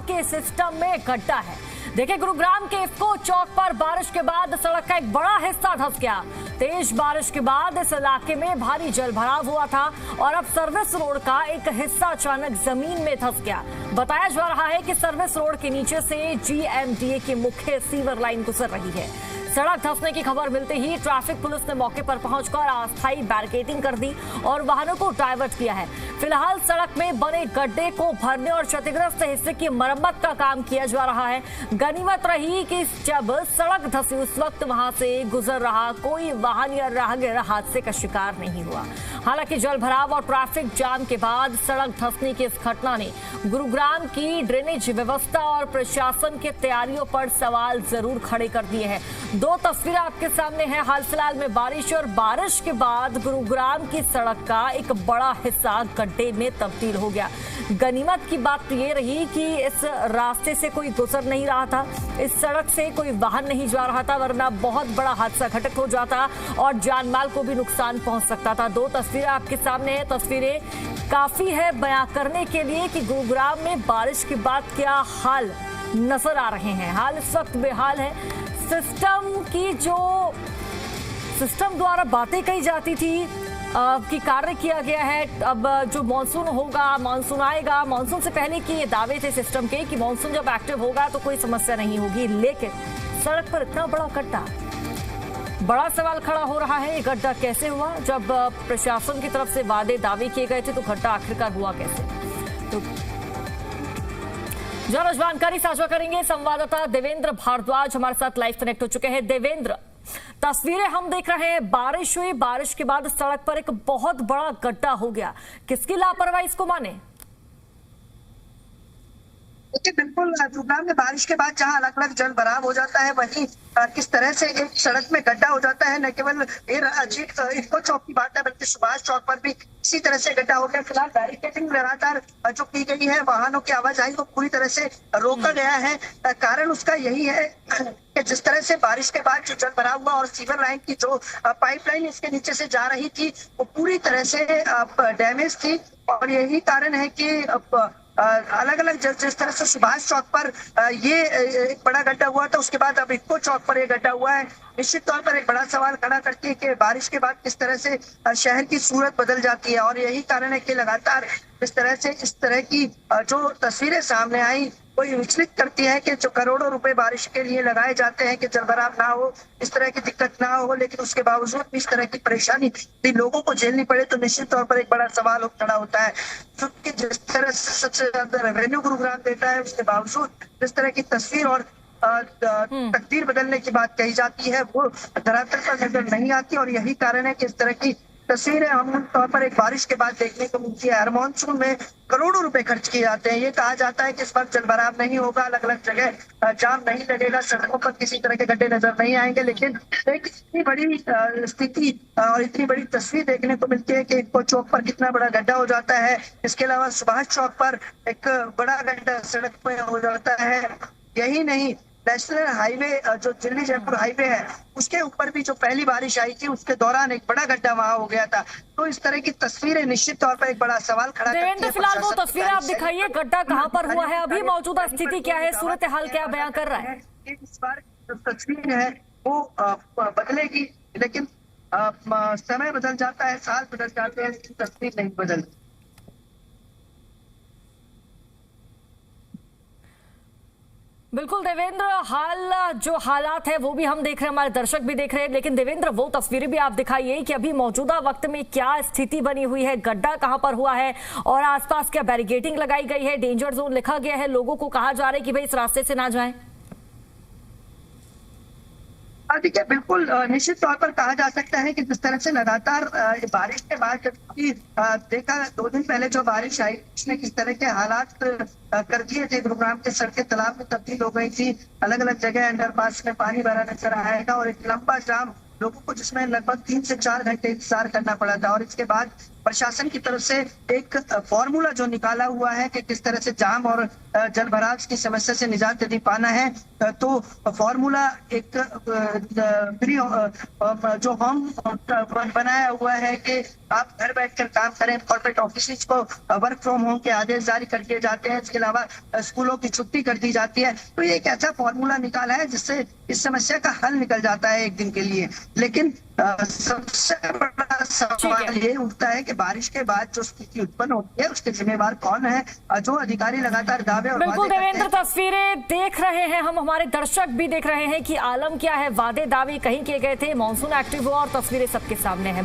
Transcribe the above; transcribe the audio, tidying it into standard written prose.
के सिस्टम में गड्ढा है। देखिए, गुरुग्राम के इफ्को चौक पर बारिश के बाद सड़क का एक बड़ा हिस्सा धंस गया। तेज बारिश के बाद इस इलाके में भारी जलभराव हुआ था और अब सर्विस रोड का एक हिस्सा अचानक जमीन में धंस गया। बताया जा रहा है कि सर्विस रोड के नीचे से जीएमडीए की मुख्य सीवर लाइन गुजर रही है। सड़क धंसने की खबर मिलते ही ट्रैफिक पुलिस ने मौके पर पहुंचकर अस्थायी बैरिकेडिंग कर दी और वाहनों को डाइवर्ट किया है। फिलहाल सड़क में बने गड्ढे को भरने और क्षतिग्रस्त हिस्से की मरम्मत का काम किया जा रहा है। गनीमत रही कि जब सड़क धंसी उस वक्त वहां से गुजर रहा कोई वाहन या राहगीर हादसे का शिकार नहीं हुआ। हालांकि जलभराव और ट्रैफिक जाम के बाद सड़क धंसने की इस घटना ने गुरुग्राम की ड्रेनेज व्यवस्था और प्रशासन की तैयारियों पर सवाल जरूर खड़े कर दिए हैं। दो तस्वीरें आपके सामने हैं हाल फिलहाल में बारिश और बारिश के बाद गुरुग्राम की सड़क का एक बड़ा हिस्सा गड्ढे में तब्दील हो गया। गनीमत की बात ये रही कि इस रास्ते से कोई गुजर नहीं रहा था, इस सड़क से कोई वाहन नहीं जा रहा था, वरना बहुत बड़ा हादसा घटित हो जाता और जानमाल को भी नुकसान पहुंच सकता था। दो तस्वीरें आपके सामने हैं। तस्वीरें काफी है बयां करने के लिए कि गुरुग्राम में बारिश के बाद क्या हाल नजर आ रहे हैं। हाल इस वक्त बेहाल है। सिस्टम द्वारा बातें कही जाती थी कि कार्य किया गया है। अब जो मानसून होगा, मानसून आएगा, मानसून से पहले के ये दावे थे सिस्टम के कि मानसून जब एक्टिव होगा तो कोई समस्या नहीं होगी, लेकिन सड़क पर इतना बड़ा गड्ढा, बड़ा सवाल खड़ा हो रहा है। ये गड्ढा कैसे हुआ? जब प्रशासन की तरफ से वादे दावे किए गए थे तो गड्ढा आखिरकार हुआ कैसे? तो ज्यादा जानकारी साझा करेंगे संवाददाता देवेंद्र भारद्वाज हमारे साथ लाइव कनेक्ट हो चुके हैं। देवेंद्र, तस्वीरें हम देख रहे हैं, बारिश हुई, बारिश के बाद सड़क पर एक बहुत बड़ा गड्ढा हो गया। किसकी लापरवाही इसको माने? बिल्कुल, गुरुग्राम में बारिश के बाद जहां अलग अलग जल भराव हो जाता है, वहीं किस तरह से एक सड़क में गड्ढा हो जाता है। न केवल इफ्को चौक की बात है, बल्कि सुभाष चौक पर भी इसी तरह से गड्ढा हो गया। फिलहाल बैरिकेडिंग लगातार जो की गई है, वाहनों की आवाजाही को पूरी तरह से रोका गया है। कारण उसका यही है कि जिस तरह से बारिश के बाद जो जल भराव हुआ और सीवर लाइन की जो पाइपलाइन इसके नीचे से जा रही थी वो पूरी तरह से डैमेज थी। और यही कारण है कि अलग अलग जिस तरह से सुभाष चौक पर ये एक बड़ा गड्ढा हुआ था, उसके बाद अब इफ्को चौक पर ये गड्ढा हुआ है। निश्चित तौर पर एक बड़ा सवाल खड़ा करती है कि बारिश के बाद किस तरह से शहर की सूरत बदल जाती है। और यही कारण है कि लगातार इस तरह की जो तस्वीरें सामने आई वो विचलित करती है कि जो करोड़ों रुपए बारिश के लिए लगाए जाते हैं कि जलभराव ना हो, इस तरह की दिक्कत ना हो, लेकिन उसके बावजूद भी इस तरह की परेशानी लोगों को झेलनी पड़े, तो निश्चित तौर पर एक बड़ा सवाल खड़ा होता है। क्योंकि जिस तरह से सबसे ज्यादा रेवेन्यू गुरुग्राम देता है, उसके बावजूद जिस तरह की तस्वीर और तकदीर बदलने की बात कही जाती है वो धरातल पर नजर नहीं आती। और यही कारण है कि इस तरह की तस्वीरें आम तौर पर एक बारिश के बाद देखने को मिलती है। हर मानसून में करोड़ों रुपए खर्च किए जाते हैं। ये कहा जाता है कि इस बार जलभराव नहीं होगा, अलग अलग जगह जाम नहीं लगेगा, सड़कों पर किसी तरह के गड्ढे नजर नहीं आएंगे। लेकिन एक इतनी बड़ी स्थिति और इतनी बड़ी तस्वीर देखने को मिलती है कि इफ्को चौक पर कितना बड़ा गड्ढा हो जाता है। इसके अलावा सुभाष चौक पर एक बड़ा गड्ढा सड़क पर हो जाता है। यही नहीं, नेशनल हाईवे जो दिल्ली जयपुर हाईवे है, उसके ऊपर भी जो पहली बारिश आई थी उसके दौरान एक बड़ा गड्ढा वहां हो गया था। तो इस तरह की तस्वीरें निश्चित तौर पर एक बड़ा सवाल खड़ा करती है। फिलहाल वो तस्वीरें आप दिखाइए, गड्ढा कहां पर हुआ है, अभी मौजूदा स्थिति क्या है, सूरत हाल क्या बयां कर रहा है? इस बार जो तस्वीर है वो बदलेगी, लेकिन समय बदल जाता है, साल बदल जाते हैं, तस्वीर नहीं बदलती। बिल्कुल देवेंद्र, जो हालात है वो भी हम देख रहे हैं, हमारे दर्शक भी देख रहे हैं, लेकिन देवेंद्र वो तस्वीरें भी आप दिखाइए कि अभी मौजूदा वक्त में क्या स्थिति बनी हुई है, गड्ढा कहां पर हुआ है और आसपास क्या बैरिकेडिंग लगाई गई है, डेंजर जोन लिखा गया है, लोगों को कहा जा रहा है कि भाई इस रास्ते से ना जाएं। देखिए, बिल्कुल निश्चित तौर पर कहा जा सकता है कि जिस तरह से लगातार बारिश के बाद देखा 2 दिन पहले जो बारिश आई उसने किस तरह के हालात कर दिए थे। गुरुग्राम के सड़कें तालाब में तब्दील हो गई थी, अलग अलग जगह अंडरपास में पानी भरा नजर आएगा और एक लंबा जाम लोगों को जिसमें लगभग 3 से 4 घंटे इंतजार करना पड़ा था। और इसके बाद प्रशासन की तरफ से एक फॉर्मूला जो निकाला हुआ है कि किस तरह से जाम और जल भराव की समस्या से निजात यदि पाना है तो फॉर्मूला एक जो होम बनाया हुआ है कि आप घर बैठकर काम करें। कॉर्पोरेट ऑफिस को वर्क फ्रॉम होम के आदेश जारी कर दिए जाते हैं। इसके अलावा स्कूलों की छुट्टी कर दी जाती है। तो ये एक ऐसा फॉर्मूला निकाला है जिससे इस समस्या का हल निकल जाता है एक दिन के लिए। लेकिन सबसे बड़ा सवाल ये उठता है कि बारिश के बाद जो स्थिति उत्पन्न होती है उसके जिम्मेवार कौन है। जो अधिकारी लगातार दावे और बिल्कुल देवेंद्र, तस्वीरें देख रहे हैं हम, हमारे दर्शक भी देख रहे हैं कि आलम क्या है। वादे दावे कहीं किए गए थे, मानसून एक्टिव हुआ और तस्वीरें सबके सामने है।